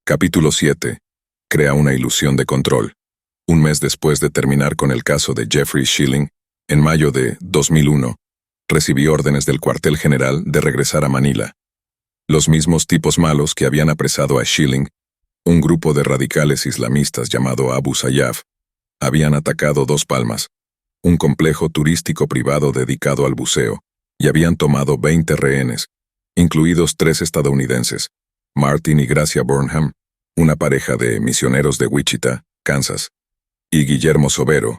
Capítulo 7. Crea una ilusión de control. Un mes después de terminar con el caso de Jeffrey Schilling, en mayo de 2001, recibí órdenes del cuartel general de regresar a Manila. Los mismos tipos malos que habían apresado a Schilling, un grupo de radicales islamistas llamado Abu Sayyaf, habían atacado Dos Palmas, un complejo turístico privado dedicado al buceo, y habían tomado 20 rehenes, incluidos 3 estadounidenses, Martin y Gracia Burnham, una pareja de misioneros de Wichita, Kansas, y Guillermo Sobero,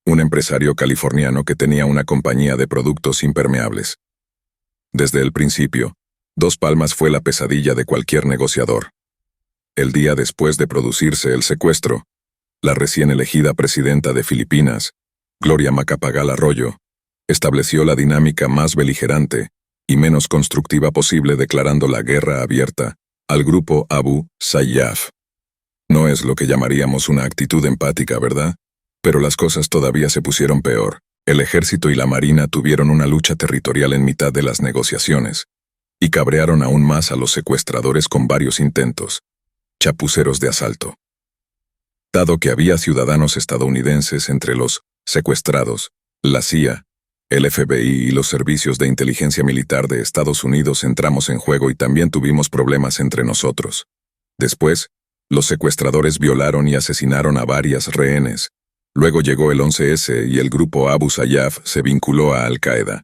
un empresario californiano que tenía una compañía de productos impermeables. Desde el principio, Dos Palmas fue la pesadilla de cualquier negociador. El día después de producirse el secuestro, la recién elegida presidenta de Filipinas, Gloria Macapagal Arroyo, estableció la dinámica más beligerante y menos constructiva posible, declarando la guerra abierta al grupo Abu Sayyaf. No es lo que llamaríamos una actitud empática, ¿verdad? Pero las cosas todavía se pusieron peor. El ejército y la marina tuvieron una lucha territorial en mitad de las negociaciones, y cabrearon aún más a los secuestradores con varios intentos, chapuceros de asalto. Dado que había ciudadanos estadounidenses entre los secuestrados, la CIA, el FBI y los servicios de inteligencia militar de Estados Unidos entramos en juego y también tuvimos problemas entre nosotros. Después, los secuestradores violaron y asesinaron a varias rehenes. Luego llegó el 11S y el grupo Abu Sayyaf se vinculó a Al-Qaeda.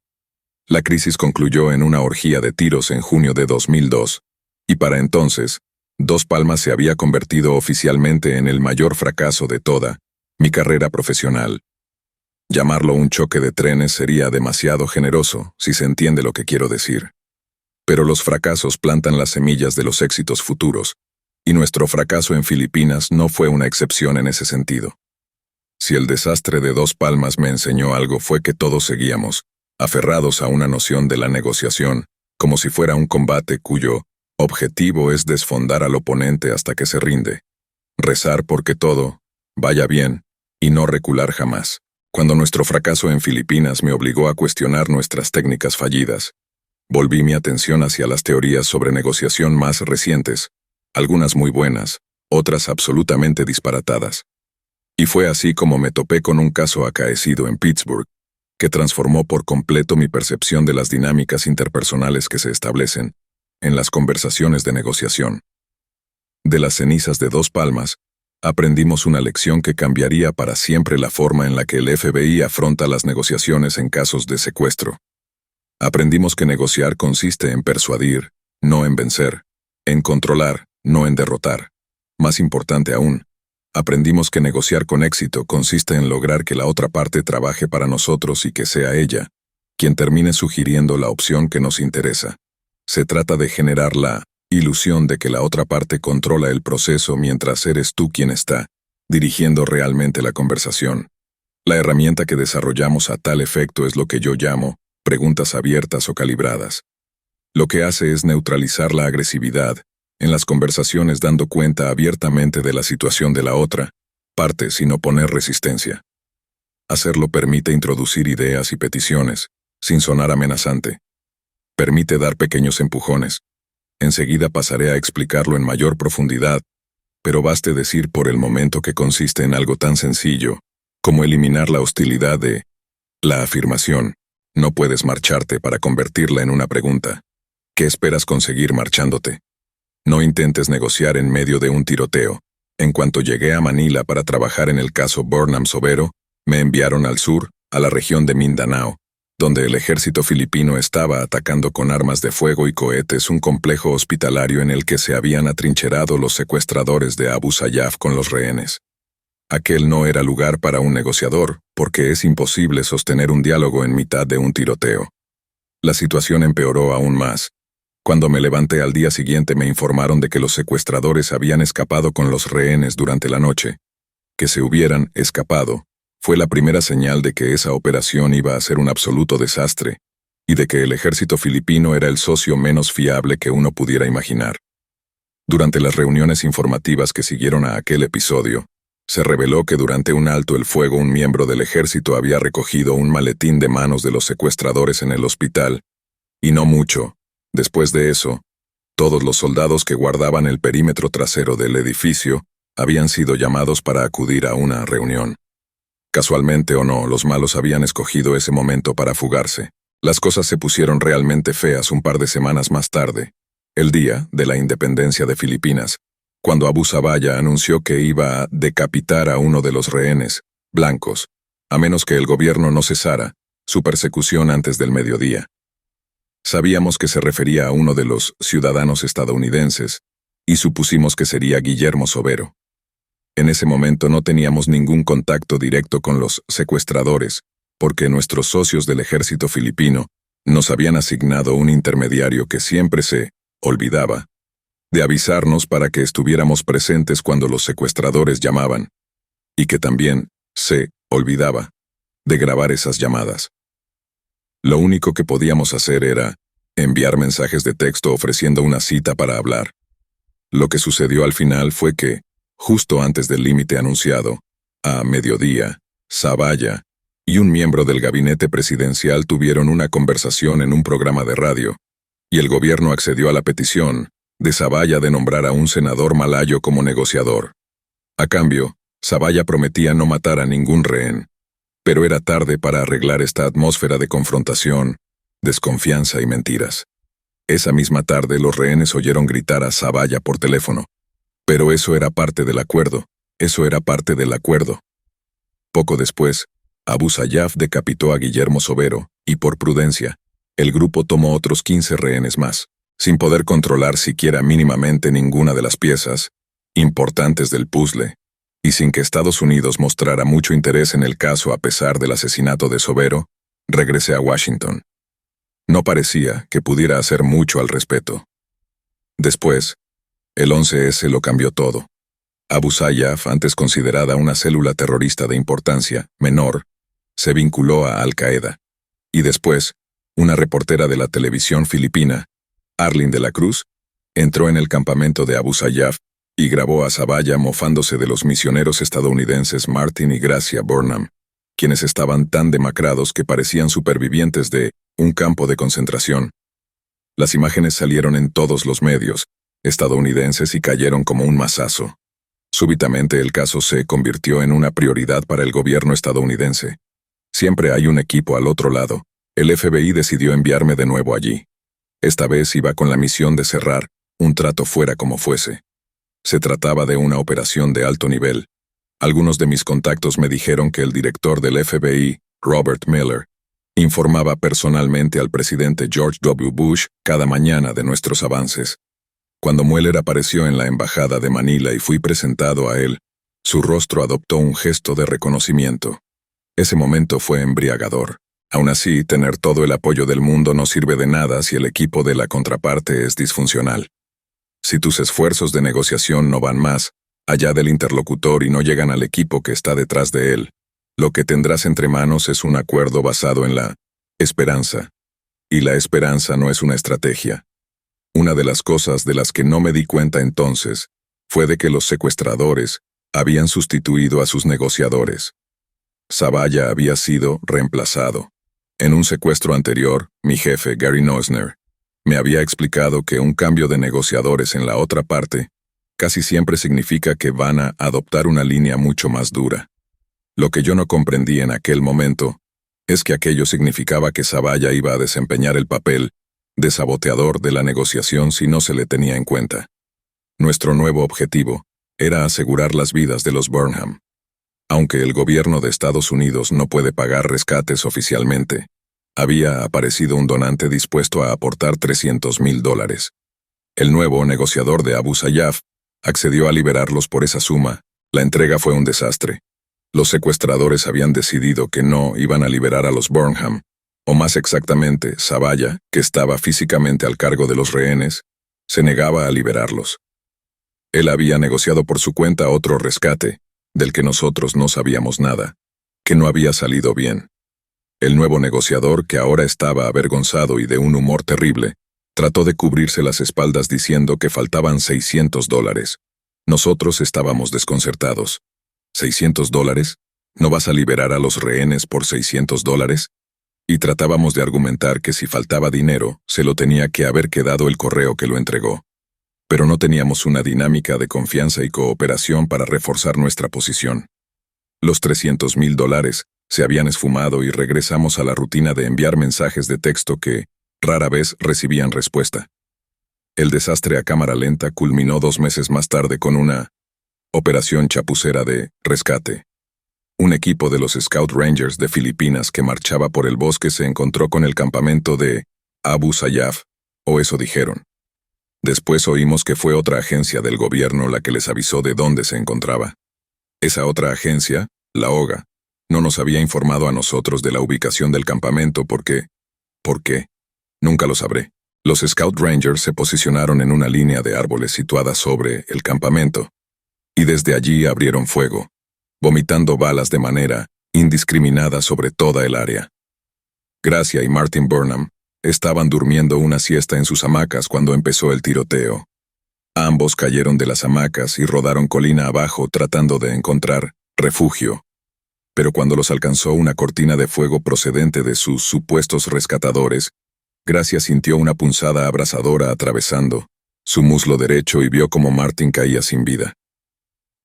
La crisis concluyó en una orgía de tiros en junio de 2002, y para entonces, Dos Palmas se había convertido oficialmente en el mayor fracaso de toda mi carrera profesional. Llamarlo un choque de trenes sería demasiado generoso, si se entiende lo que quiero decir. Pero los fracasos plantan las semillas de los éxitos futuros, y nuestro fracaso en Filipinas no fue una excepción en ese sentido. Si el desastre de Dos Palmas me enseñó algo, fue que todos seguíamos, aferrados a una noción de la negociación, como si fuera un combate cuyo objetivo es desfondar al oponente hasta que se rinde. Rezar porque todo vaya bien, y no recular jamás. Cuando nuestro fracaso en Filipinas me obligó a cuestionar nuestras técnicas fallidas, volví mi atención hacia las teorías sobre negociación más recientes, algunas muy buenas, otras absolutamente disparatadas. Y fue así como me topé con un caso acaecido en Pittsburgh, que transformó por completo mi percepción de las dinámicas interpersonales que se establecen en las conversaciones de negociación. De las cenizas de Dos Palmas, aprendimos una lección que cambiaría para siempre la forma en la que el FBI afronta las negociaciones en casos de secuestro. Aprendimos que negociar consiste en persuadir, no en vencer, en controlar, no en derrotar. Más importante aún, aprendimos que negociar con éxito consiste en lograr que la otra parte trabaje para nosotros y que sea ella quien termine sugiriendo la opción que nos interesa. Se trata de generar la ilusión de que la otra parte controla el proceso mientras eres tú quien está dirigiendo realmente la conversación. La herramienta que desarrollamos a tal efecto es lo que yo llamo preguntas abiertas o calibradas. Lo que hace es neutralizar la agresividad en las conversaciones, dando cuenta abiertamente de la situación de la otra parte sin oponer resistencia. Hacerlo permite introducir ideas y peticiones, sin sonar amenazante. Permite dar pequeños empujones. Enseguida pasaré a explicarlo en mayor profundidad, pero baste decir por el momento que consiste en algo tan sencillo como eliminar la hostilidad de la afirmación. No puedes marcharte para convertirla en una pregunta. ¿Qué esperas conseguir marchándote? No intentes negociar en medio de un tiroteo. En cuanto llegué a Manila para trabajar en el caso Burnham Sobero, me enviaron al sur, a la región de Mindanao, donde el ejército filipino estaba atacando con armas de fuego y cohetes un complejo hospitalario en el que se habían atrincherado los secuestradores de Abu Sayyaf con los rehenes. Aquel no era lugar para un negociador, porque es imposible sostener un diálogo en mitad de un tiroteo. La situación empeoró aún más. Cuando me levanté al día siguiente me informaron de que los secuestradores habían escapado con los rehenes durante la noche. Que se hubieran escapado fue la primera señal de que esa operación iba a ser un absoluto desastre, y de que el ejército filipino era el socio menos fiable que uno pudiera imaginar. Durante las reuniones informativas que siguieron a aquel episodio, se reveló que durante un alto el fuego un miembro del ejército había recogido un maletín de manos de los secuestradores en el hospital, y no mucho después de eso, Todos los soldados que guardaban el perímetro trasero del edificio habían sido llamados para acudir a una reunión. Casualmente o no, los malos habían escogido ese momento para fugarse. Las cosas se pusieron realmente feas un par de semanas más tarde, el día de la independencia de Filipinas, cuando Abu Zavalla anunció que iba a decapitar a uno de los rehenes blancos, a menos que el gobierno no cesara su persecución antes del mediodía. Sabíamos que se refería a uno de los ciudadanos estadounidenses, y supusimos que sería Guillermo Sobero. En ese momento no teníamos ningún contacto directo con los secuestradores, porque nuestros socios del ejército filipino nos habían asignado un intermediario que siempre se olvidaba de avisarnos para que estuviéramos presentes cuando los secuestradores llamaban, y que también se olvidaba de grabar esas llamadas. Lo único que podíamos hacer era enviar mensajes de texto ofreciendo una cita para hablar. Lo que sucedió al final fue que, justo antes del límite anunciado, a mediodía, Zavalla y un miembro del gabinete presidencial tuvieron una conversación en un programa de radio, y el gobierno accedió a la petición de Zavalla de nombrar a un senador malayo como negociador. A cambio, Zavalla prometía no matar a ningún rehén, pero era tarde para arreglar esta atmósfera de confrontación, desconfianza y mentiras. Esa misma tarde los rehenes oyeron gritar a Zavalla por teléfono. Pero eso era parte del acuerdo, Poco después, Abu Sayyaf decapitó a Guillermo Sobero, y por prudencia, el grupo tomó otros 15 rehenes más, sin poder controlar siquiera mínimamente ninguna de las piezas importantes del puzzle, y sin que Estados Unidos mostrara mucho interés en el caso a pesar del asesinato de Sobero, regresé a Washington. No parecía que pudiera hacer mucho al respecto. Después, el 11S lo cambió todo. Abu Sayyaf, antes considerada una célula terrorista de importancia menor, se vinculó a Al-Qaeda. Y después, una reportera de la televisión filipina, Arlene de la Cruz, entró en el campamento de Abu Sayyaf y grabó a Zavalla mofándose de los misioneros estadounidenses Martin y Gracia Burnham, quienes estaban tan demacrados que parecían supervivientes de un campo de concentración. Las imágenes salieron en todos los medios estadounidenses y cayeron como un mazazo. Súbitamente el caso se convirtió en una prioridad para el gobierno estadounidense. Siempre hay un equipo al otro lado. El FBI decidió enviarme de nuevo allí. Esta vez iba con la misión de cerrar un trato fuera como fuese. Se trataba de una operación de alto nivel. Algunos de mis contactos me dijeron que el director del FBI, Robert Miller, informaba personalmente al presidente George W. Bush cada mañana de nuestros avances. Cuando Mueller apareció en la embajada de Manila y fui presentado a él, su rostro adoptó un gesto de reconocimiento. Ese momento fue embriagador. Aún así, tener todo el apoyo del mundo no sirve de nada si el equipo de la contraparte es disfuncional. Si tus esfuerzos de negociación no van más allá del interlocutor y no llegan al equipo que está detrás de él, lo que tendrás entre manos es un acuerdo basado en la esperanza. Y la esperanza no es una estrategia. Una de las cosas de las que no me di cuenta entonces fue de que los secuestradores habían sustituido a sus negociadores. Zavalla había sido reemplazado. En un secuestro anterior, mi jefe, Gary Nosner, me había explicado que un cambio de negociadores en la otra parte casi siempre significa que van a adoptar una línea mucho más dura. Lo que yo no comprendí en aquel momento es que aquello significaba que Zavalla iba a desempeñar el papel de saboteador de la negociación si no se le tenía en cuenta. Nuestro nuevo objetivo era asegurar las vidas de los Burnham. Aunque el gobierno de Estados Unidos no puede pagar rescates oficialmente, había aparecido un donante dispuesto a aportar $300,000. El nuevo negociador de Abu Sayyaf accedió a liberarlos por esa suma. La entrega fue un desastre. Los secuestradores habían decidido que no iban a liberar a los Burnham, o más exactamente, Zavalla, que estaba físicamente al cargo de los rehenes, se negaba a liberarlos. Él había negociado por su cuenta otro rescate, del que nosotros no sabíamos nada, que no había salido bien. El nuevo negociador, que ahora estaba avergonzado y de un humor terrible, trató de cubrirse las espaldas diciendo que faltaban $600. Nosotros estábamos desconcertados. ¿$600? ¿No vas a liberar a los rehenes por $600? Y tratábamos de argumentar que si faltaba dinero, se lo tenía que haber quedado el correo que lo entregó. pero no teníamos una dinámica de confianza y cooperación para reforzar nuestra posición. Los $300,000 se habían esfumado y regresamos a la rutina de enviar mensajes de texto que, rara vez, recibían respuesta. El desastre a cámara lenta culminó 2 meses más tarde con una operación chapucera de rescate. Un equipo de los Scout Rangers de Filipinas que marchaba por el bosque se encontró con el campamento de Abu Sayyaf, o eso dijeron. Después oímos que fue otra agencia del gobierno la que les avisó de dónde se encontraba. Esa otra agencia, la OGA, no nos había informado a nosotros de la ubicación del campamento porque... ¿Por qué? Nunca lo sabré. Los Scout Rangers se posicionaron en una línea de árboles situada sobre el campamento, y desde allí abrieron fuego, vomitando balas de manera indiscriminada sobre toda el área. Gracia y Martin Burnham estaban durmiendo una siesta en sus hamacas cuando empezó el tiroteo. Ambos cayeron de las hamacas y rodaron colina abajo tratando de encontrar refugio. Pero cuando los alcanzó una cortina de fuego procedente de sus supuestos rescatadores, Gracia sintió una punzada abrasadora atravesando su muslo derecho y vio cómo Martin caía sin vida.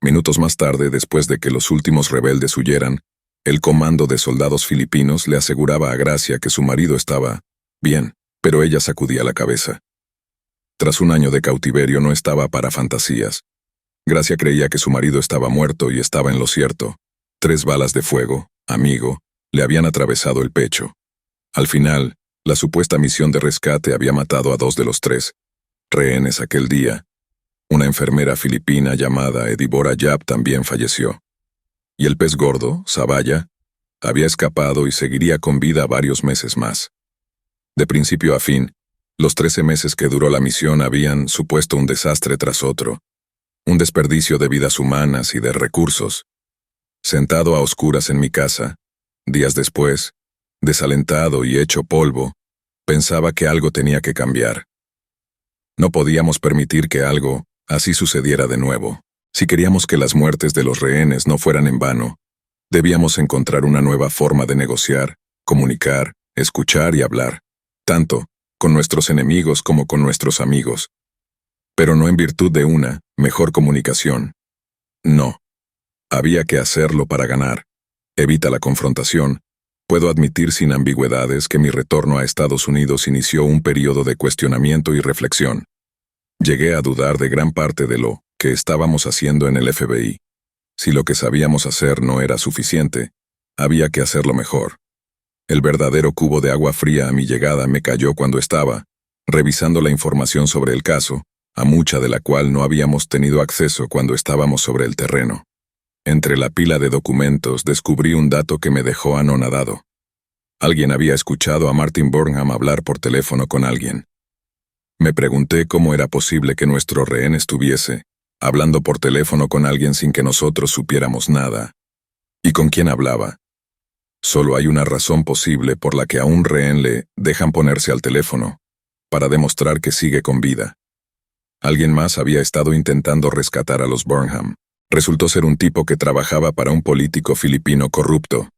Minutos más tarde, después de que los últimos rebeldes huyeran, el comando de soldados filipinos le aseguraba a Gracia que su marido estaba bien, pero ella sacudía la cabeza. Tras un año de cautiverio no estaba para fantasías. Gracia creía que su marido estaba muerto y estaba en lo cierto. 3 balas de fuego, amigo, le habían atravesado el pecho. Al final, la supuesta misión de rescate había matado a 2 de los 3 rehenes aquel día. Una enfermera filipina llamada Edibora Yap también falleció. Y el pez gordo, Zabaya, había escapado y seguiría con vida varios meses más. De principio a fin, los 13 meses que duró la misión habían supuesto un desastre tras otro, un desperdicio de vidas humanas y de recursos. Sentado a oscuras en mi casa, días después, desalentado y hecho polvo, pensaba que algo tenía que cambiar. No podíamos permitir que algo así sucediera de nuevo. Si queríamos que las muertes de los rehenes no fueran en vano, debíamos encontrar una nueva forma de negociar, comunicar, escuchar y hablar, tanto con nuestros enemigos como con nuestros amigos. Pero no en virtud de una mejor comunicación. No. Había que hacerlo para ganar. Evita la confrontación. Puedo admitir sin ambigüedades que mi retorno a Estados Unidos inició un periodo de cuestionamiento y reflexión. Llegué a dudar de gran parte de lo que estábamos haciendo en el FBI. Si lo que sabíamos hacer no era suficiente, había que hacerlo mejor. El verdadero cubo de agua fría a mi llegada me cayó cuando estaba revisando la información sobre el caso, a mucha de la cual no habíamos tenido acceso cuando estábamos sobre el terreno. Entre la pila de documentos descubrí un dato que me dejó anonadado. Alguien había escuchado a Martin Burnham hablar por teléfono con alguien. Me pregunté cómo era posible que nuestro rehén estuviese hablando por teléfono con alguien sin que nosotros supiéramos nada. ¿Y con quién hablaba? Solo hay una razón posible por la que a un rehén le dejan ponerse al teléfono, para demostrar que sigue con vida. Alguien más había estado intentando rescatar a los Burnham. Resultó ser un tipo que trabajaba para un político filipino corrupto,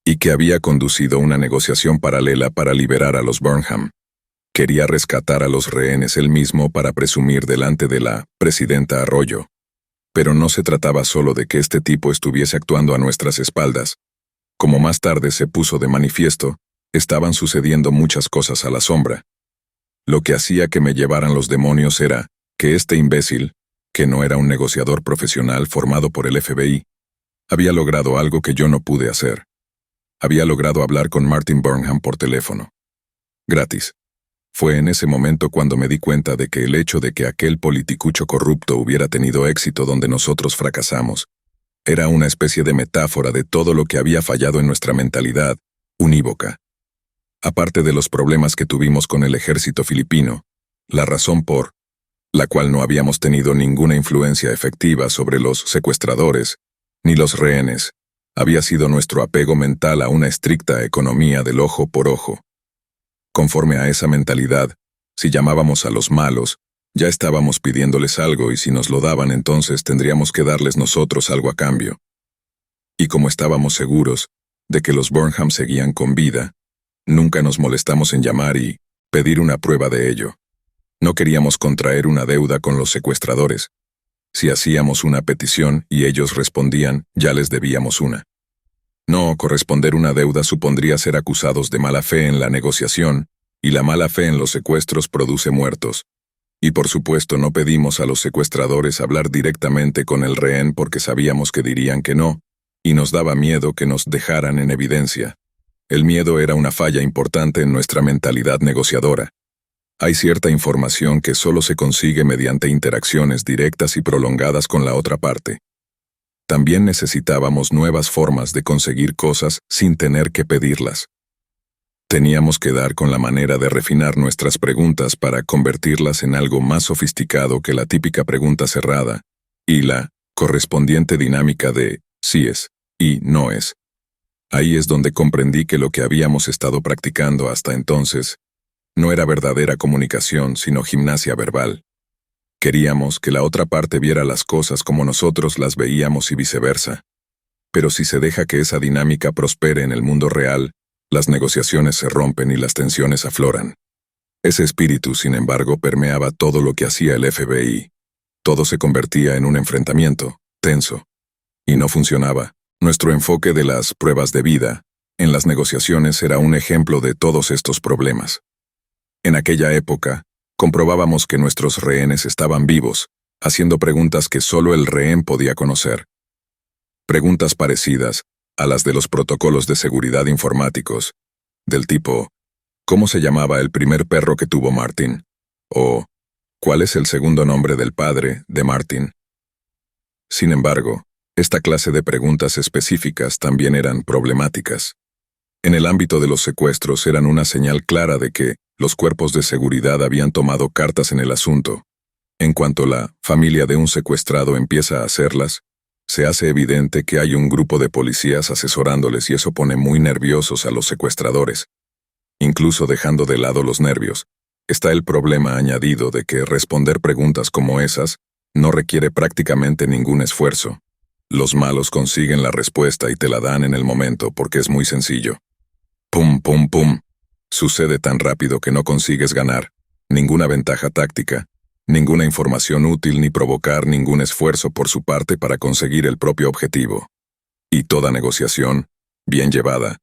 y que había conducido una negociación paralela para liberar a los Burnham. Quería rescatar a los rehenes él mismo para presumir delante de la presidenta Arroyo. Pero no se trataba solo de que este tipo estuviese actuando a nuestras espaldas. Como más tarde se puso de manifiesto, estaban sucediendo muchas cosas a la sombra. Lo que hacía que me llevaran los demonios era que este imbécil, que no era un negociador profesional formado por el FBI, había logrado algo que yo no pude hacer. Había logrado hablar con Martin Burnham por teléfono. Gratis. Fue en ese momento cuando me di cuenta de que el hecho de que aquel politicucho corrupto hubiera tenido éxito donde nosotros fracasamos, era una especie de metáfora de todo lo que había fallado en nuestra mentalidad unívoca. Aparte de los problemas que tuvimos con el ejército filipino, la razón por la cual no habíamos tenido ninguna influencia efectiva sobre los secuestradores, ni los rehenes, había sido nuestro apego mental a una estricta economía del ojo por ojo. Conforme a esa mentalidad, si llamábamos a los malos, ya estábamos pidiéndoles algo y si nos lo daban entonces tendríamos que darles nosotros algo a cambio. Y como estábamos seguros de que los Burnham seguían con vida, nunca nos molestamos en llamar y pedir una prueba de ello. No queríamos contraer una deuda con los secuestradores. Si hacíamos una petición y ellos respondían, ya les debíamos una. No corresponder una deuda supondría ser acusados de mala fe en la negociación, y la mala fe en los secuestros produce muertos. Y por supuesto no pedimos a los secuestradores hablar directamente con el rehén porque sabíamos que dirían que no, y nos daba miedo que nos dejaran en evidencia. El miedo era una falla importante en nuestra mentalidad negociadora. Hay cierta información que solo se consigue mediante interacciones directas y prolongadas con la otra parte. También necesitábamos nuevas formas de conseguir cosas sin tener que pedirlas. Teníamos que dar con la manera de refinar nuestras preguntas para convertirlas en algo más sofisticado que la típica pregunta cerrada, y la correspondiente dinámica de sí es y no es. Ahí es donde comprendí que lo que habíamos estado practicando hasta entonces no era verdadera comunicación, sino gimnasia verbal. Queríamos que la otra parte viera las cosas como nosotros las veíamos y viceversa. Pero si se deja que esa dinámica prospere en el mundo real, las negociaciones se rompen y las tensiones afloran. Ese espíritu, sin embargo, permeaba todo lo que hacía el FBI. Todo se convertía en un enfrentamiento, tenso. Y no funcionaba. Nuestro enfoque de las pruebas de vida en las negociaciones era un ejemplo de todos estos problemas. En aquella época, comprobábamos que nuestros rehenes estaban vivos, haciendo preguntas que solo el rehén podía conocer. Preguntas parecidas a las de los protocolos de seguridad informáticos, del tipo, ¿cómo se llamaba el primer perro que tuvo Martin? O, ¿cuál es el segundo nombre del padre de Martin? Sin embargo, esta clase de preguntas específicas también eran problemáticas. En el ámbito de los secuestros eran una señal clara de que los cuerpos de seguridad habían tomado cartas en el asunto. En cuanto la familia de un secuestrado empieza a hacerlas, se hace evidente que hay un grupo de policías asesorándoles y eso pone muy nerviosos a los secuestradores. Incluso dejando de lado los nervios, está el problema añadido de que responder preguntas como esas no requiere prácticamente ningún esfuerzo. Los malos consiguen la respuesta y te la dan en el momento porque es muy sencillo. Pum, pum, pum. Sucede tan rápido que no consigues ganar ninguna ventaja táctica, ninguna información útil ni provocar ningún esfuerzo por su parte para conseguir el propio objetivo. Y toda negociación, bien llevada,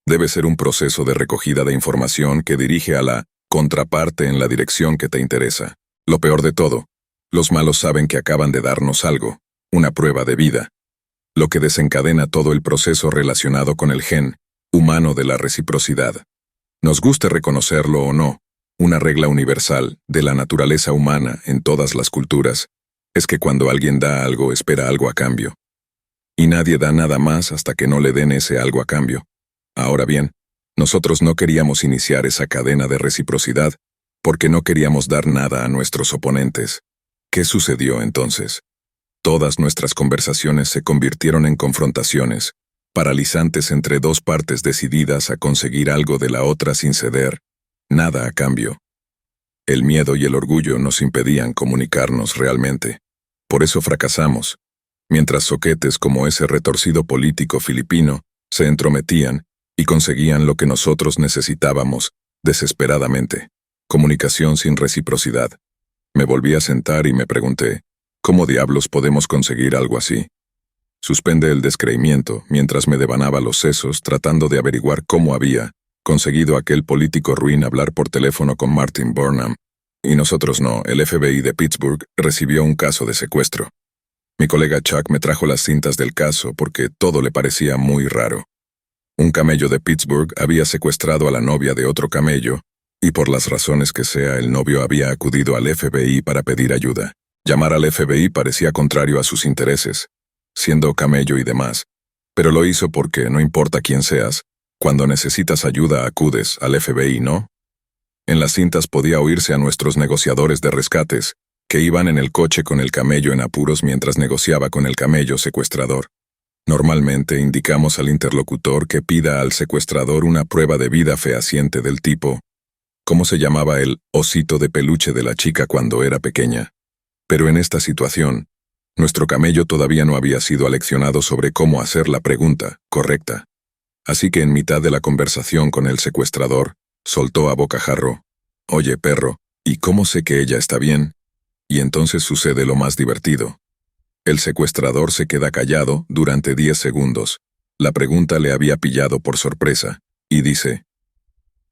debe ser un proceso de recogida de información que dirige a la contraparte en la dirección que te interesa. Lo peor de todo, los malos saben que acaban de darnos algo, una prueba de vida, lo que desencadena todo el proceso relacionado con el gen humano de la reciprocidad. Nos guste reconocerlo o no, una regla universal de la naturaleza humana en todas las culturas es que cuando alguien da algo espera algo a cambio. Y nadie da nada más hasta que no le den ese algo a cambio. Ahora bien, nosotros no queríamos iniciar esa cadena de reciprocidad porque no queríamos dar nada a nuestros oponentes. ¿Qué sucedió entonces? Todas nuestras conversaciones se convirtieron en confrontaciones, paralizantes entre dos partes decididas a conseguir algo de la otra sin ceder, nada a cambio. El miedo y el orgullo nos impedían comunicarnos realmente. Por eso fracasamos, mientras soquetes como ese retorcido político filipino se entrometían y conseguían lo que nosotros necesitábamos, desesperadamente, comunicación sin reciprocidad. Me volví a sentar y me pregunté, ¿cómo diablos podemos conseguir algo así? Suspende el descreimiento mientras me devanaba los sesos tratando de averiguar cómo había conseguido aquel político ruin hablar por teléfono con Martin Burnham. Y nosotros no, el FBI de Pittsburgh recibió un caso de secuestro. Mi colega Chuck me trajo las cintas del caso porque todo le parecía muy raro. Un camello de Pittsburgh había secuestrado a la novia de otro camello, y por las razones que sea el novio había acudido al FBI para pedir ayuda. Llamar al FBI parecía contrario a sus intereses, siendo camello y demás, pero lo hizo porque no importa quién seas, cuando necesitas ayuda acudes al FBI, ¿no? En las cintas podía oírse a nuestros negociadores de rescates, que iban en el coche con el camello en apuros mientras negociaba con el camello secuestrador. Normalmente indicamos al interlocutor que pida al secuestrador una prueba de vida fehaciente del tipo, ¿cómo se llamaba el osito de peluche de la chica cuando era pequeña? Pero en esta situación, nuestro camello todavía no había sido aleccionado sobre cómo hacer la pregunta correcta. Así que en mitad de la conversación con el secuestrador, soltó a bocajarro, «Oye, perro, ¿Y cómo sé que ella está bien? Y entonces sucede lo más divertido. El secuestrador se queda callado durante 10 segundos. La pregunta le había pillado por sorpresa, y dice: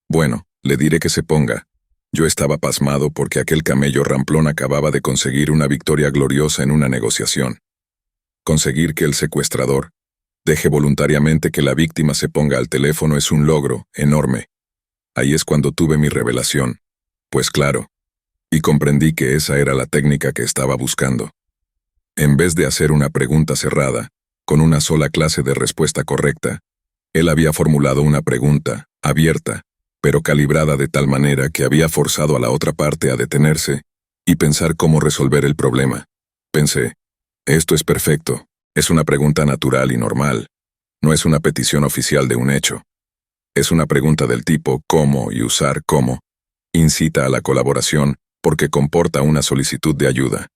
bueno, le diré que se ponga. Yo estaba pasmado porque aquel camello ramplón acababa de conseguir una victoria gloriosa en una negociación. Conseguir que el secuestrador deje voluntariamente que la víctima se ponga al teléfono es un logro enorme. Ahí es cuando tuve mi revelación. Pues claro. Y comprendí que esa era la técnica que estaba buscando. En vez de hacer una pregunta cerrada, con una sola clase de respuesta correcta, él había formulado una pregunta, abierta, pero calibrada de tal manera que había forzado a la otra parte a detenerse y pensar cómo resolver el problema. Pensé: esto es perfecto, es una pregunta natural y normal. No es una petición oficial de un hecho. Es una pregunta del tipo cómo y usar cómo. Incita a la colaboración porque comporta una solicitud de ayuda.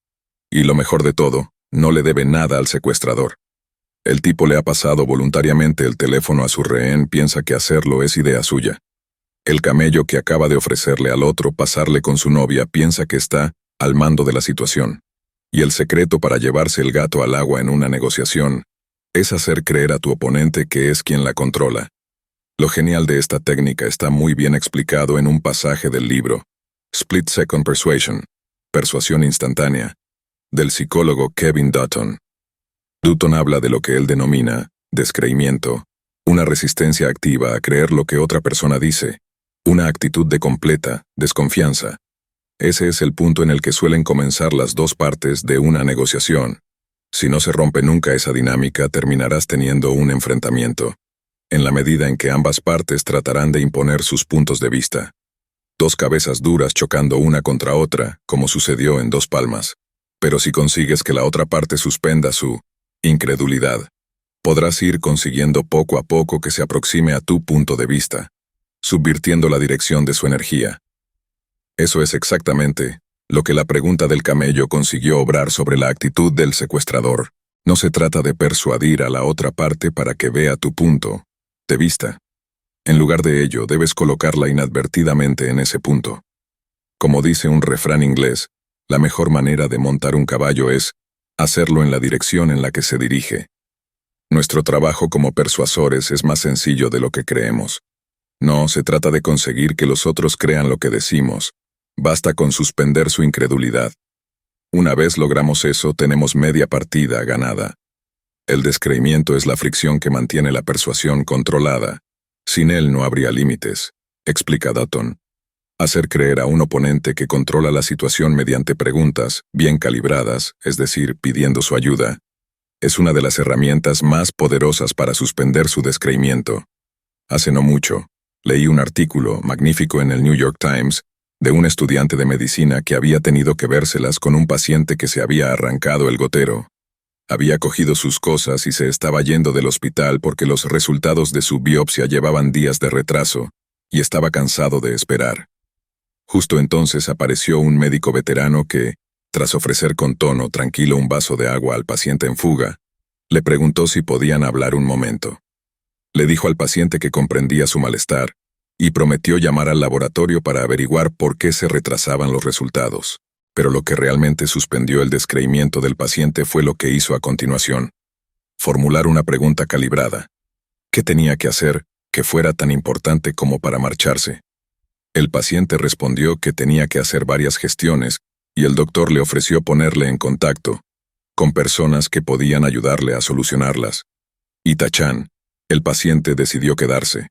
Y lo mejor de todo, no le debe nada al secuestrador. El tipo le ha pasado voluntariamente el teléfono a su rehén, piensa que hacerlo es idea suya. El camello que acaba de ofrecerle al otro pasarle con su novia piensa que está al mando de la situación. Y el secreto para llevarse el gato al agua en una negociación es hacer creer a tu oponente que es quien la controla. Lo genial de esta técnica está muy bien explicado en un pasaje del libro Split Second Persuasion, Persuasión Instantánea, del psicólogo Kevin Dutton. Dutton habla de lo que él denomina descreimiento, una resistencia activa a creer lo que otra persona dice, una actitud de completa desconfianza. Ese es el punto en el que suelen comenzar las dos partes de una negociación. Si no se rompe nunca esa dinámica, terminarás teniendo un enfrentamiento, en la medida en que ambas partes tratarán de imponer sus puntos de vista. Dos cabezas duras chocando una contra otra, como sucedió en Dos Palmas. Pero si consigues que la otra parte suspenda su incredulidad, podrás ir consiguiendo poco a poco que se aproxime a tu punto de vista, subvirtiendo la dirección de su energía. Eso es exactamente lo que la pregunta del camello consiguió obrar sobre la actitud del secuestrador. No se trata de persuadir a la otra parte para que vea tu punto de vista. En lugar de ello, debes colocarla inadvertidamente en ese punto. Como dice un refrán inglés, la mejor manera de montar un caballo es hacerlo en la dirección en la que se dirige. Nuestro trabajo como persuasores es más sencillo de lo que creemos. No se trata de conseguir que los otros crean lo que decimos. Basta con suspender su incredulidad. Una vez logramos eso, tenemos media partida ganada. El descreimiento es la fricción que mantiene la persuasión controlada. Sin él no habría límites, explica Dutton. Hacer creer a un oponente que controla la situación mediante preguntas bien calibradas, es decir, pidiendo su ayuda, es una de las herramientas más poderosas para suspender su descreimiento. Hace no mucho, leí un artículo magnífico en el New York Times de un estudiante de medicina que había tenido que vérselas con un paciente que se había arrancado el gotero. Había cogido sus cosas y se estaba yendo del hospital porque los resultados de su biopsia llevaban días de retraso, y estaba cansado de esperar. Justo entonces apareció un médico veterano que, tras ofrecer con tono tranquilo un vaso de agua al paciente en fuga, le preguntó si podían hablar un momento. Le dijo al paciente que comprendía su malestar, y prometió llamar al laboratorio para averiguar por qué se retrasaban los resultados. Pero lo que realmente suspendió el descreimiento del paciente fue lo que hizo a continuación: formular una pregunta calibrada. ¿Qué tenía que hacer que fuera tan importante como para marcharse? El paciente respondió que tenía que hacer varias gestiones y el doctor le ofreció ponerle en contacto con personas que podían ayudarle a solucionarlas. Y tachán, el paciente decidió quedarse.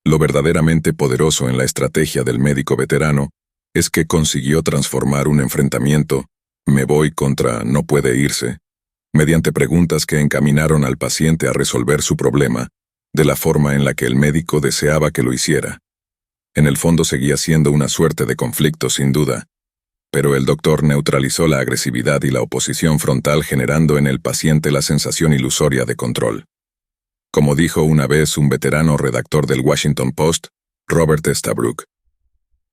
Lo verdaderamente poderoso en la estrategia del médico veterano es que consiguió transformar un enfrentamiento, me voy contra no puede irse, mediante preguntas que encaminaron al paciente a resolver su problema, de la forma en la que el médico deseaba que lo hiciera. En el fondo seguía siendo una suerte de conflicto sin duda, pero el doctor neutralizó la agresividad y la oposición frontal generando en el paciente la sensación ilusoria de control. Como dijo una vez un veterano redactor del Washington Post, Robert Estabrook,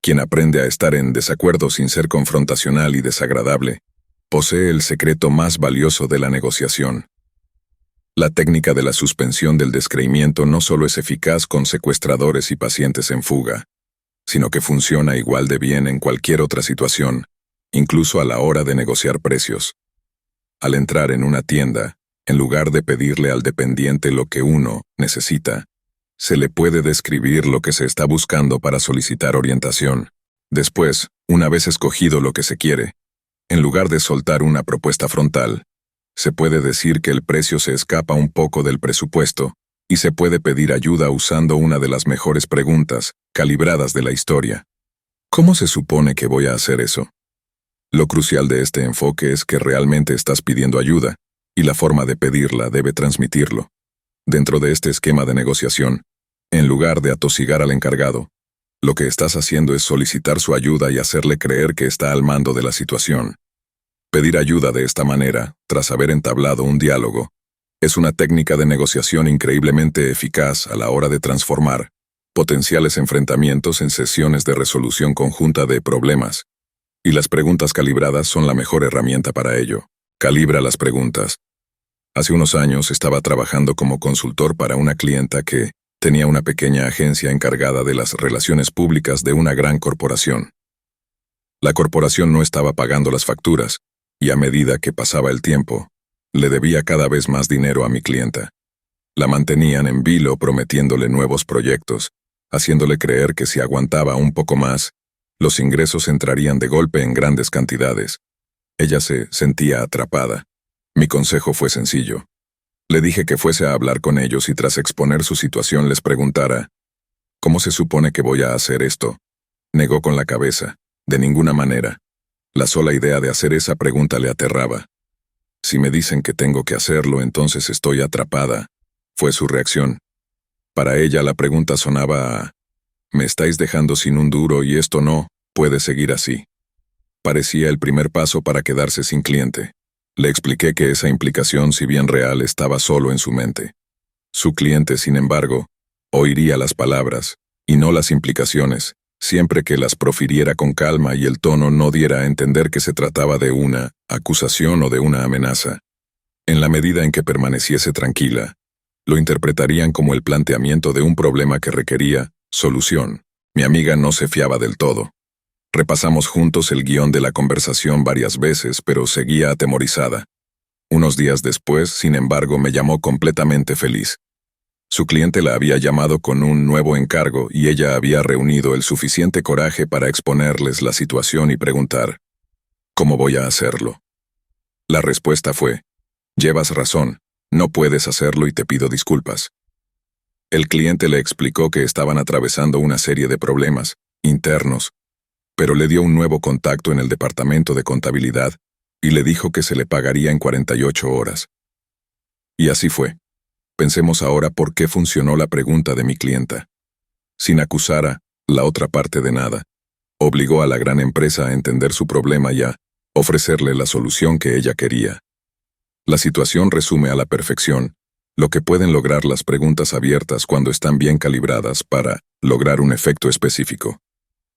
quien aprende a estar en desacuerdo sin ser confrontacional y desagradable, posee el secreto más valioso de la negociación. La técnica de la suspensión del descreimiento no solo es eficaz con secuestradores y pacientes en fuga, sino que funciona igual de bien en cualquier otra situación, incluso a la hora de negociar precios. Al entrar en una tienda, en lugar de pedirle al dependiente lo que uno necesita, se le puede describir lo que se está buscando para solicitar orientación. Después, una vez escogido lo que se quiere, en lugar de soltar una propuesta frontal, se puede decir que el precio se escapa un poco del presupuesto y se puede pedir ayuda usando una de las mejores preguntas calibradas de la historia. ¿Cómo se supone que voy a hacer eso? Lo crucial de este enfoque es que realmente estás pidiendo ayuda, y la forma de pedirla debe transmitirlo. Dentro de este esquema de negociación, en lugar de atosigar al encargado, lo que estás haciendo es solicitar su ayuda y hacerle creer que está al mando de la situación. Pedir ayuda de esta manera, tras haber entablado un diálogo, es una técnica de negociación increíblemente eficaz a la hora de transformar potenciales enfrentamientos en sesiones de resolución conjunta de problemas. Y las preguntas calibradas son la mejor herramienta para ello. Calibra las preguntas. Hace unos años estaba trabajando como consultor para una clienta que tenía una pequeña agencia encargada de las relaciones públicas de una gran corporación. La corporación no estaba pagando las facturas, y a medida que pasaba el tiempo, le debía cada vez más dinero a mi clienta. La mantenían en vilo prometiéndole nuevos proyectos, haciéndole creer que si aguantaba un poco más, los ingresos entrarían de golpe en grandes cantidades. Ella se sentía atrapada. Mi consejo fue sencillo. Le dije que fuese a hablar con ellos y tras exponer su situación les preguntara, ¿cómo se supone que voy a hacer esto? Negó con la cabeza. De ninguna manera. La sola idea de hacer esa pregunta le aterraba. Si me dicen que tengo que hacerlo, entonces estoy atrapada, fue su reacción. Para ella la pregunta sonaba a, me estáis dejando sin un duro y esto no puede seguir así. Parecía el primer paso para quedarse sin cliente. Le expliqué que esa implicación, si bien real, estaba solo en su mente. Su cliente, sin embargo, oiría las palabras, y no las implicaciones, siempre que las profiriera con calma y el tono no diera a entender que se trataba de una acusación o de una amenaza. En la medida en que permaneciese tranquila, lo interpretarían como el planteamiento de un problema que requería solución. Mi amiga no se fiaba del todo. Repasamos juntos el guión de la conversación varias veces, pero seguía atemorizada. Unos días después, sin embargo, me llamó completamente feliz. Su cliente la había llamado con un nuevo encargo y ella había reunido el suficiente coraje para exponerles la situación y preguntar, ¿cómo voy a hacerlo? La respuesta fue, llevas razón, no puedes hacerlo y te pido disculpas. El cliente le explicó que estaban atravesando una serie de problemas internos, pero le dio un nuevo contacto en el departamento de contabilidad y le dijo que se le pagaría en 48 horas. Y así fue. Pensemos ahora por qué funcionó la pregunta de mi clienta. Sin acusar a la otra parte de nada, obligó a la gran empresa a entender su problema y a ofrecerle la solución que ella quería. La situación resume a la perfección lo que pueden lograr las preguntas abiertas cuando están bien calibradas para lograr un efecto específico.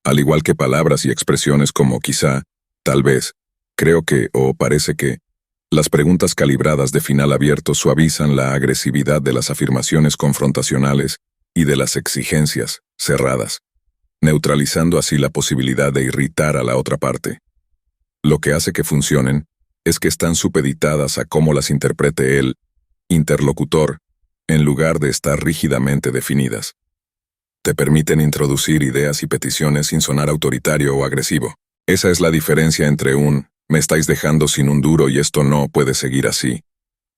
Al igual que palabras y expresiones como quizá, tal vez, creo que o parece que, las preguntas calibradas de final abierto suavizan la agresividad de las afirmaciones confrontacionales y de las exigencias cerradas, neutralizando así la posibilidad de irritar a la otra parte. Lo que hace que funcionen es que están supeditadas a cómo las interprete el interlocutor, en lugar de estar rígidamente definidas. Te permiten introducir ideas y peticiones sin sonar autoritario o agresivo. Esa es la diferencia entre un «me estáis dejando sin un duro y esto no puede seguir así»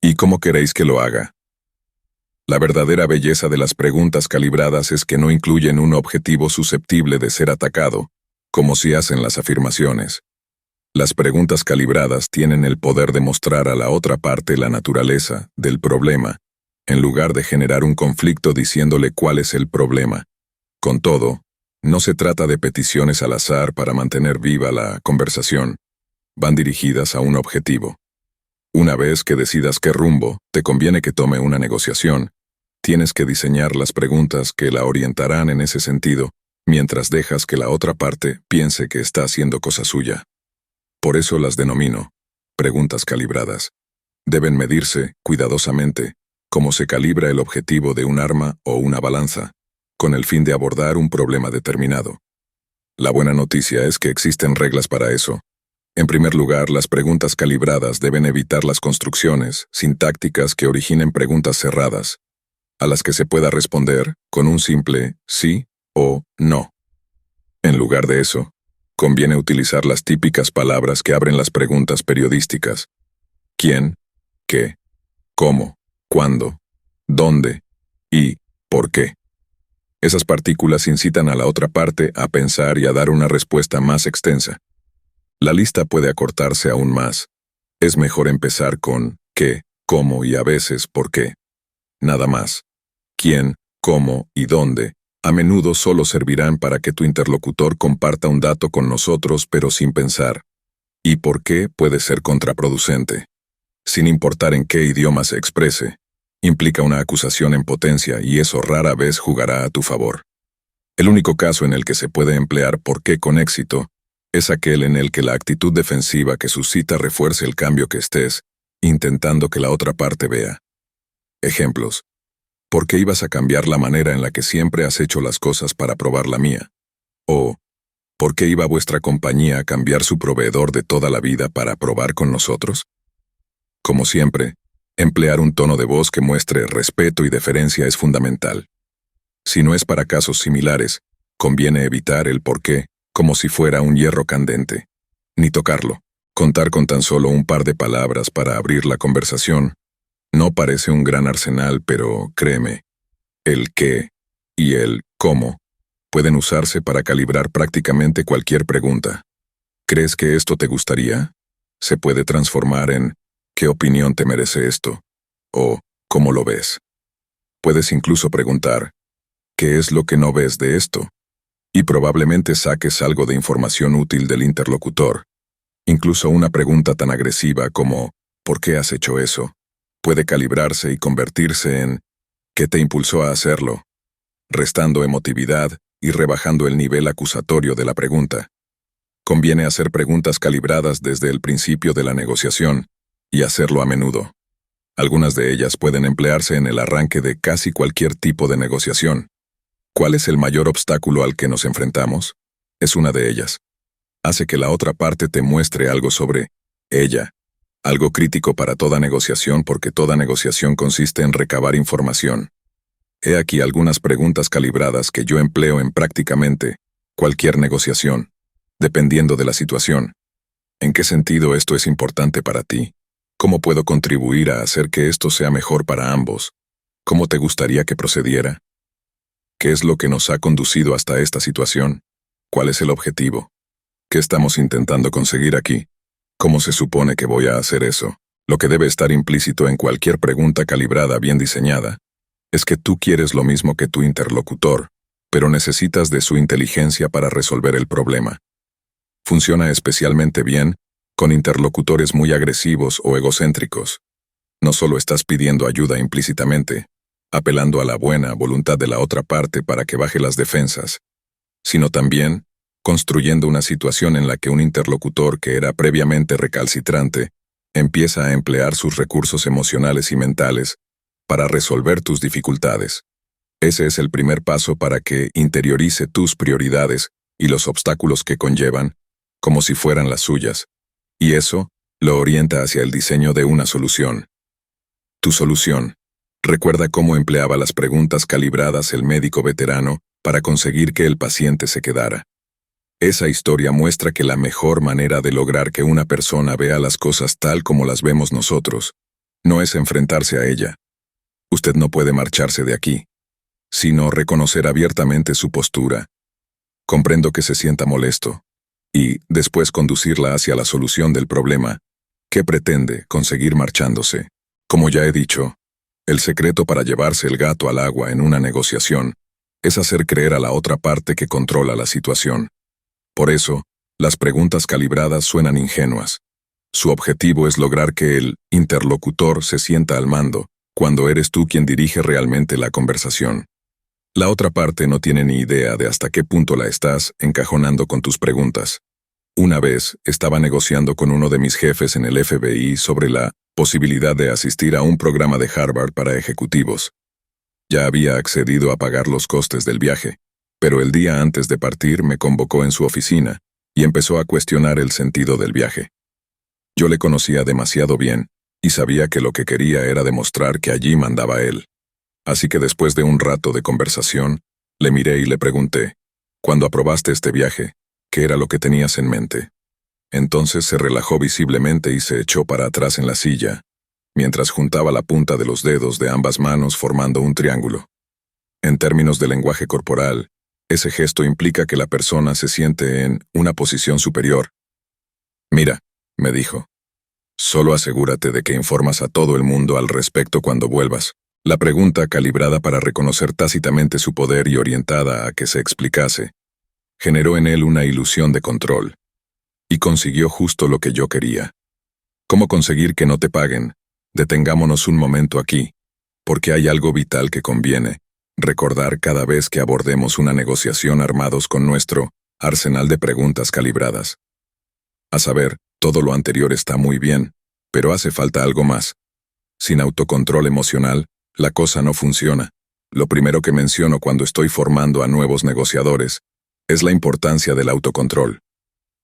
y «¿cómo queréis que lo haga?». La verdadera belleza de las preguntas calibradas es que no incluyen un objetivo susceptible de ser atacado, como si hacen las afirmaciones. Las preguntas calibradas tienen el poder de mostrar a la otra parte la naturaleza del problema, en lugar de generar un conflicto diciéndole cuál es el problema. Con todo, no se trata de peticiones al azar para mantener viva la conversación. Van dirigidas a un objetivo. Una vez que decidas qué rumbo te conviene que tome una negociación, tienes que diseñar las preguntas que la orientarán en ese sentido, mientras dejas que la otra parte piense que está haciendo cosa suya. Por eso las denomino preguntas calibradas. Deben medirse, cuidadosamente, como se calibra el objetivo de un arma o una balanza, con el fin de abordar un problema determinado. La buena noticia es que existen reglas para eso. En primer lugar, las preguntas calibradas deben evitar las construcciones sintácticas que originen preguntas cerradas, a las que se pueda responder con un simple sí o no. En lugar de eso, conviene utilizar las típicas palabras que abren las preguntas periodísticas. ¿Quién? ¿Qué? ¿Cómo? ¿Cuándo? ¿Dónde? ¿Y por qué? Esas partículas incitan a la otra parte a pensar y a dar una respuesta más extensa. La lista puede acortarse aún más. Es mejor empezar con qué, cómo y a veces por qué. Nada más. Quién, cómo y dónde a menudo solo servirán para que tu interlocutor comparta un dato con nosotros pero sin pensar. ¿Y por qué puede ser contraproducente? Sin importar en qué idioma se exprese, implica una acusación en potencia y eso rara vez jugará a tu favor. El único caso en el que se puede emplear por qué con éxito es aquel en el que la actitud defensiva que suscita refuerce el cambio que estés intentando que la otra parte vea. Ejemplos. ¿Por qué ibas a cambiar la manera en la que siempre has hecho las cosas para probar la mía? O, ¿por qué iba vuestra compañía a cambiar su proveedor de toda la vida para probar con nosotros? Como siempre, emplear un tono de voz que muestre respeto y deferencia es fundamental. Si no es para casos similares, conviene evitar el por qué, como si fuera un hierro candente. Ni tocarlo. Contar con tan solo un par de palabras para abrir la conversación. No parece un gran arsenal, pero créeme, el qué y el cómo pueden usarse para calibrar prácticamente cualquier pregunta. ¿Crees que esto te gustaría? Se puede transformar en ¿qué opinión te merece esto? O ¿cómo lo ves? Puedes incluso preguntar ¿qué es lo que no ves de esto? Y probablemente saques algo de información útil del interlocutor. Incluso una pregunta tan agresiva como ¿por qué has hecho eso? Puede calibrarse y convertirse en ¿qué te impulsó a hacerlo?, restando emotividad y rebajando el nivel acusatorio de la pregunta. Conviene hacer preguntas calibradas desde el principio de la negociación y hacerlo a menudo. Algunas de ellas pueden emplearse en el arranque de casi cualquier tipo de negociación. ¿Cuál es el mayor obstáculo al que nos enfrentamos? Es una de ellas. Hace que la otra parte te muestre algo sobre ella. Algo crítico para toda negociación porque toda negociación consiste en recabar información. He aquí algunas preguntas calibradas que yo empleo en prácticamente cualquier negociación, dependiendo de la situación. ¿En qué sentido esto es importante para ti? ¿Cómo puedo contribuir a hacer que esto sea mejor para ambos? ¿Cómo te gustaría que procediera? ¿Qué es lo que nos ha conducido hasta esta situación? ¿Cuál es el objetivo? ¿Qué estamos intentando conseguir aquí? ¿Cómo se supone que voy a hacer eso? Lo que debe estar implícito en cualquier pregunta calibrada bien diseñada es que tú quieres lo mismo que tu interlocutor, pero necesitas de su inteligencia para resolver el problema. Funciona especialmente bien con interlocutores muy agresivos o egocéntricos. No solo estás pidiendo ayuda implícitamente, apelando a la buena voluntad de la otra parte para que baje las defensas, sino también construyendo una situación en la que un interlocutor que era previamente recalcitrante empieza a emplear sus recursos emocionales y mentales para resolver tus dificultades. Ese es el primer paso para que interiorice tus prioridades y los obstáculos que conllevan, como si fueran las suyas, y eso lo orienta hacia el diseño de una solución. Tu solución. Recuerda cómo empleaba las preguntas calibradas el médico veterano para conseguir que el paciente se quedara. Esa historia muestra que la mejor manera de lograr que una persona vea las cosas tal como las vemos nosotros no es enfrentarse a ella. Usted no puede marcharse de aquí, sino reconocer abiertamente su postura. Comprendo que se sienta molesto, y después conducirla hacia la solución del problema. ¿Qué pretende conseguir marchándose? Como ya he dicho, el secreto para llevarse el gato al agua en una negociación es hacer creer a la otra parte que controla la situación. Por eso, las preguntas calibradas suenan ingenuas. Su objetivo es lograr que el interlocutor se sienta al mando, cuando eres tú quien dirige realmente la conversación. La otra parte no tiene ni idea de hasta qué punto la estás encajonando con tus preguntas. Una vez estaba negociando con uno de mis jefes en el FBI sobre la posibilidad de asistir a un programa de Harvard para ejecutivos. Ya había accedido a pagar los costes del viaje, Pero el día antes de partir me convocó en su oficina y empezó a cuestionar el sentido del viaje. Yo le conocía demasiado bien y sabía que lo que quería era demostrar que allí mandaba él. Así que después de un rato de conversación, le miré y le pregunté, «Cuando aprobaste este viaje, ¿qué era lo que tenías en mente?». Entonces se relajó visiblemente y se echó para atrás en la silla, mientras juntaba la punta de los dedos de ambas manos formando un triángulo. En términos de lenguaje corporal, ese gesto implica que la persona se siente en una posición superior. «Mira», me dijo, «solo asegúrate de que informas a todo el mundo al respecto cuando vuelvas». La pregunta, calibrada para reconocer tácitamente su poder y orientada a que se explicase, generó en él una ilusión de control. Y consiguió justo lo que yo quería. ¿Cómo conseguir que no te paguen? Detengámonos un momento aquí, porque hay algo vital que conviene recordar cada vez que abordemos una negociación armados con nuestro arsenal de preguntas calibradas. A saber, todo lo anterior está muy bien, pero hace falta algo más. Sin autocontrol emocional, la cosa no funciona. Lo primero que menciono cuando estoy formando a nuevos negociadores es la importancia del autocontrol.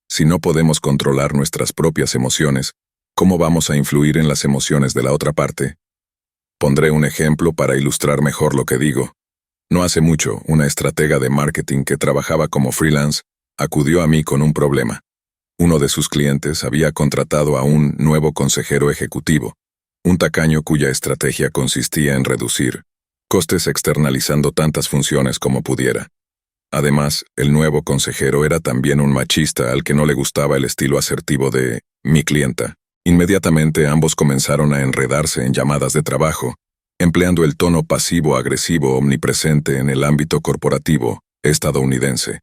Si no podemos controlar nuestras propias emociones, ¿cómo vamos a influir en las emociones de la otra parte? Pondré un ejemplo para ilustrar mejor lo que digo. No hace mucho, una estratega de marketing que trabajaba como freelance acudió a mí con un problema. Uno de sus clientes había contratado a un nuevo consejero ejecutivo, un tacaño cuya estrategia consistía en reducir costes externalizando tantas funciones como pudiera. Además, el nuevo consejero era también un machista al que no le gustaba el estilo asertivo de mi clienta. Inmediatamente ambos comenzaron a enredarse en llamadas de trabajo, empleando el tono pasivo-agresivo omnipresente en el ámbito corporativo estadounidense.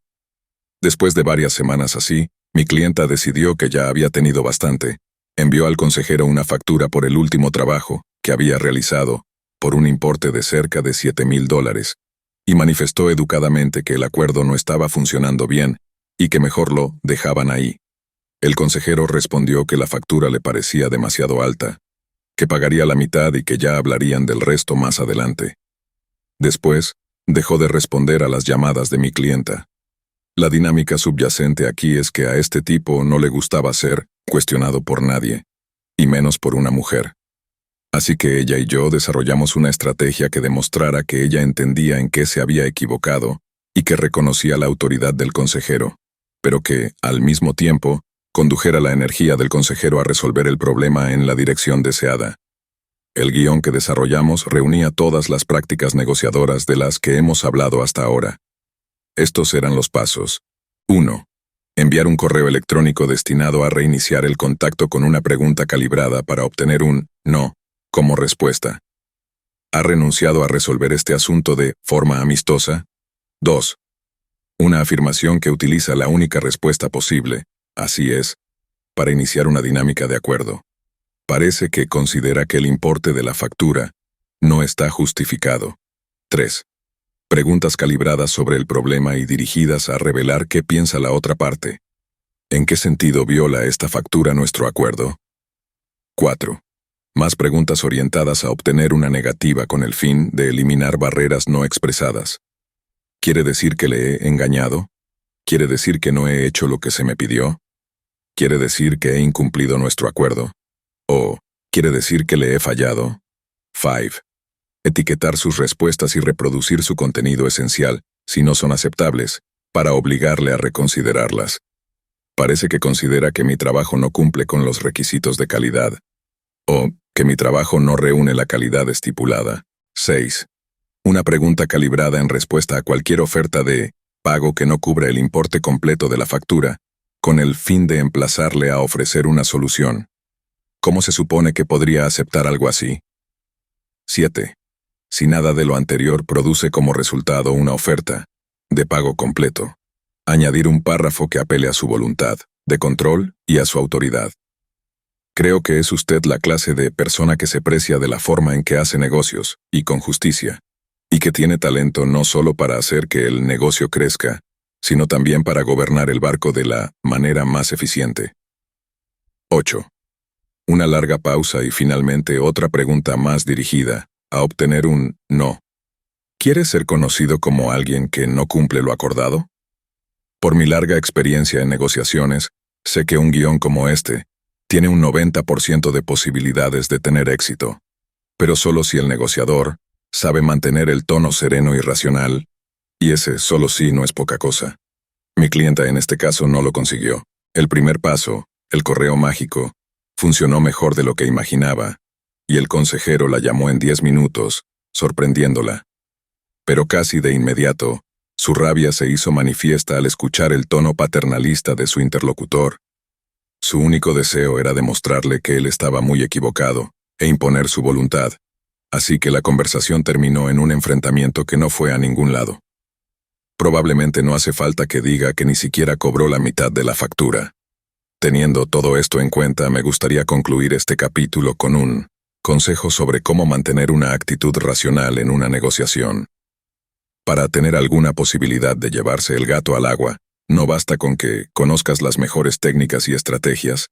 Después de varias semanas así, mi clienta decidió que ya había tenido bastante. Envió al consejero una factura por el último trabajo que había realizado, por un importe de cerca de $7,000, y manifestó educadamente que el acuerdo no estaba funcionando bien y que mejor lo dejaban ahí. El consejero respondió que la factura le parecía demasiado alta, que pagaría la mitad y que ya hablarían del resto más adelante. Después, dejó de responder a las llamadas de mi clienta. La dinámica subyacente aquí es que a este tipo no le gustaba ser cuestionado por nadie, y menos por una mujer. Así que ella y yo desarrollamos una estrategia que demostrara que ella entendía en qué se había equivocado y que reconocía la autoridad del consejero, pero que, al mismo tiempo, condujera la energía del consejero a resolver el problema en la dirección deseada. El guión que desarrollamos reunía todas las prácticas negociadoras de las que hemos hablado hasta ahora. Estos eran los pasos. 1. Enviar un correo electrónico destinado a reiniciar el contacto con una pregunta calibrada para obtener un «no» como respuesta. ¿Ha renunciado a resolver este asunto de forma amistosa? 2. Una afirmación que utiliza la única respuesta posible, así es, para iniciar una dinámica de acuerdo. Parece que considera que el importe de la factura no está justificado. 3. Preguntas calibradas sobre el problema y dirigidas a revelar qué piensa la otra parte. ¿En qué sentido viola esta factura nuestro acuerdo? 4. Más preguntas orientadas a obtener una negativa con el fin de eliminar barreras no expresadas. ¿Quiere decir que le he engañado? ¿Quiere decir que no he hecho lo que se me pidió? ¿Quiere decir que he incumplido nuestro acuerdo? ¿O quiere decir que le he fallado? 5. Etiquetar sus respuestas y reproducir su contenido esencial, si no son aceptables, para obligarle a reconsiderarlas. Parece que considera que mi trabajo no cumple con los requisitos de calidad, o que mi trabajo no reúne la calidad estipulada. 6. Una pregunta calibrada en respuesta a cualquier oferta de pago que no cubra el importe completo de la factura, con el fin de emplazarle a ofrecer una solución. ¿Cómo se supone que podría aceptar algo así? 7. Si nada de lo anterior produce como resultado una oferta de pago completo, añadir un párrafo que apele a su voluntad de control y a su autoridad. Creo que es usted la clase de persona que se precia de la forma en que hace negocios, y con justicia, y que tiene talento no solo para hacer que el negocio crezca, sino también para gobernar el barco de la manera más eficiente. 8. Una larga pausa y finalmente otra pregunta más dirigida a obtener un no. ¿Quieres ser conocido como alguien que no cumple lo acordado? Por mi larga experiencia en negociaciones, sé que un guión como este tiene un 90% de posibilidades de tener éxito, pero solo si el negociador sabe mantener el tono sereno y racional, y ese solo sí no es poca cosa. Mi clienta en este caso no lo consiguió. El primer paso, el correo mágico, funcionó mejor de lo que imaginaba, y el consejero la llamó en 10 minutos, sorprendiéndola. Pero casi de inmediato, su rabia se hizo manifiesta al escuchar el tono paternalista de su interlocutor. Su único deseo era demostrarle que él estaba muy equivocado e imponer su voluntad, así que la conversación terminó en un enfrentamiento que no fue a ningún lado. Probablemente no hace falta que diga que ni siquiera cobró la mitad de la factura. Teniendo todo esto en cuenta, me gustaría concluir este capítulo con un consejo sobre cómo mantener una actitud racional en una negociación. Para tener alguna posibilidad de llevarse el gato al agua, no basta con que conozcas las mejores técnicas y estrategias,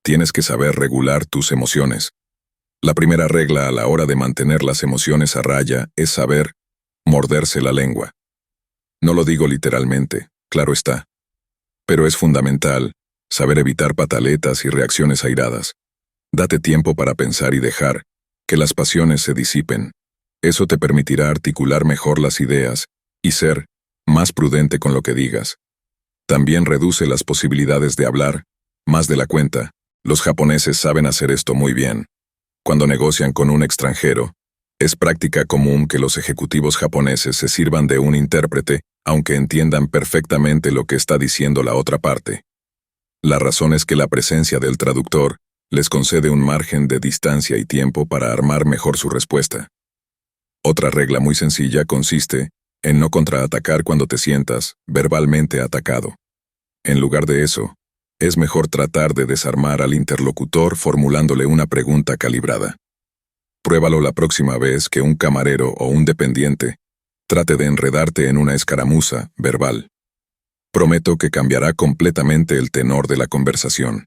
tienes que saber regular tus emociones. La primera regla a la hora de mantener las emociones a raya es saber morderse la lengua. No lo digo literalmente, claro está. Pero es fundamental saber evitar pataletas y reacciones airadas. Date tiempo para pensar y dejar que las pasiones se disipen. Eso te permitirá articular mejor las ideas y ser más prudente con lo que digas. También reduce las posibilidades de hablar más de la cuenta. Los japoneses saben hacer esto muy bien. Cuando negocian con un extranjero, es práctica común que los ejecutivos japoneses se sirvan de un intérprete, aunque entiendan perfectamente lo que está diciendo la otra parte. La razón es que la presencia del traductor les concede un margen de distancia y tiempo para armar mejor su respuesta. Otra regla muy sencilla consiste en no contraatacar cuando te sientas verbalmente atacado. En lugar de eso, es mejor tratar de desarmar al interlocutor formulándole una pregunta calibrada. Pruébalo la próxima vez que un camarero o un dependiente trate de enredarte en una escaramuza verbal. Prometo que cambiará completamente el tenor de la conversación.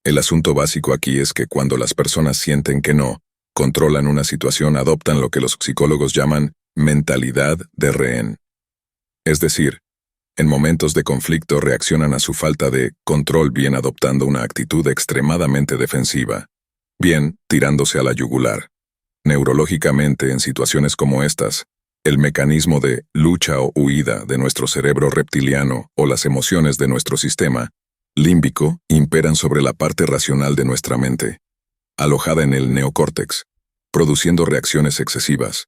El asunto básico aquí es que cuando las personas sienten que no controlan una situación, adoptan lo que los psicólogos llaman mentalidad de rehén. Es decir, en momentos de conflicto reaccionan a su falta de control bien adoptando una actitud extremadamente defensiva, bien tirándose a la yugular. Neurológicamente, en situaciones como estas, el mecanismo de lucha o huida de nuestro cerebro reptiliano o las emociones de nuestro sistema límbico imperan sobre la parte racional de nuestra mente, alojada en el neocórtex, produciendo reacciones excesivas,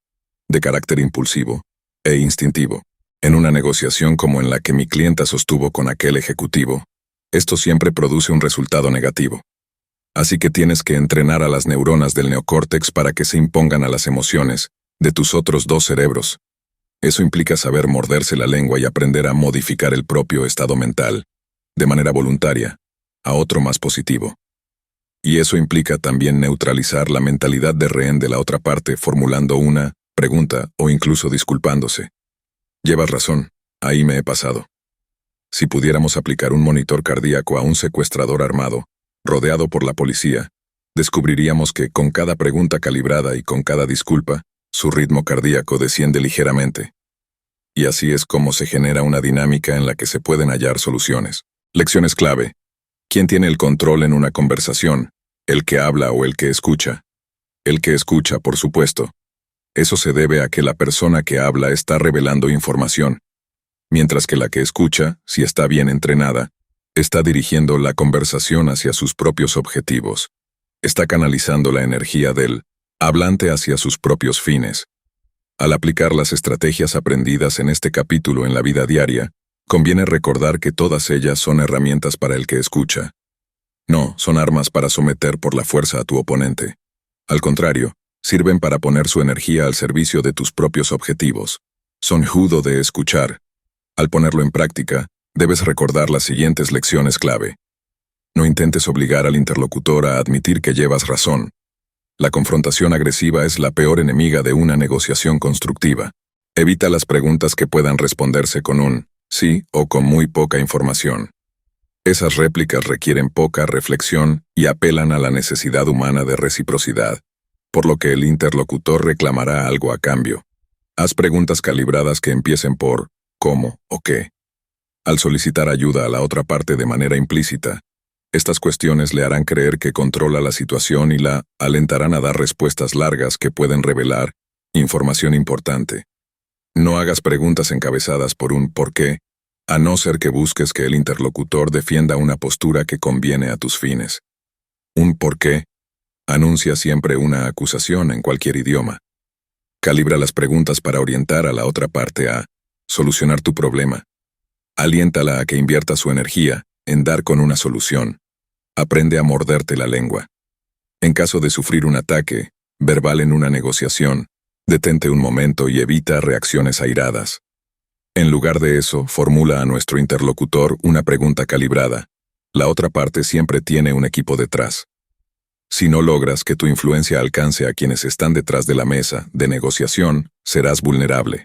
de carácter impulsivo e instintivo. En una negociación como en la que mi clienta sostuvo con aquel ejecutivo, esto siempre produce un resultado negativo. Así que tienes que entrenar a las neuronas del neocórtex para que se impongan a las emociones de tus otros dos cerebros. Eso implica saber morderse la lengua y aprender a modificar el propio estado mental, de manera voluntaria, a otro más positivo. Y eso implica también neutralizar la mentalidad de rehén de la otra parte formulando una pregunta o incluso disculpándose. Llevas razón, ahí me he pasado. Si pudiéramos aplicar un monitor cardíaco a un secuestrador armado, rodeado por la policía, descubriríamos que con cada pregunta calibrada y con cada disculpa, su ritmo cardíaco desciende ligeramente. Y así es como se genera una dinámica en la que se pueden hallar soluciones. Lecciones clave. ¿Quién tiene el control en una conversación? ¿El que habla o el que escucha? El que escucha, por supuesto. Eso se debe a que la persona que habla está revelando información, mientras que la que escucha, si está bien entrenada, está dirigiendo la conversación hacia sus propios objetivos. Está canalizando la energía del hablante hacia sus propios fines. Al aplicar las estrategias aprendidas en este capítulo en la vida diaria, conviene recordar que todas ellas son herramientas para el que escucha. No, son armas para someter por la fuerza a tu oponente. Al contrario, sirven para poner su energía al servicio de tus propios objetivos. Son judo de escuchar. Al ponerlo en práctica, debes recordar las siguientes lecciones clave. No intentes obligar al interlocutor a admitir que llevas razón. La confrontación agresiva es la peor enemiga de una negociación constructiva. Evita las preguntas que puedan responderse con un sí o con muy poca información. Esas réplicas requieren poca reflexión y apelan a la necesidad humana de reciprocidad, por lo que el interlocutor reclamará algo a cambio. Haz preguntas calibradas que empiecen por ¿cómo o qué? Al solicitar ayuda a la otra parte de manera implícita, estas cuestiones le harán creer que controla la situación y la alentarán a dar respuestas largas que pueden revelar información importante. No hagas preguntas encabezadas por un ¿por qué?, a no ser que busques que el interlocutor defienda una postura que conviene a tus fines. Un ¿por qué? Anuncia siempre una acusación en cualquier idioma. Calibra las preguntas para orientar a la otra parte a solucionar tu problema. Aliéntala a que invierta su energía en dar con una solución. Aprende a morderte la lengua. En caso de sufrir un ataque verbal en una negociación, detente un momento y evita reacciones airadas. En lugar de eso, formula a nuestro interlocutor una pregunta calibrada. La otra parte siempre tiene un equipo detrás. Si no logras que tu influencia alcance a quienes están detrás de la mesa de negociación, serás vulnerable.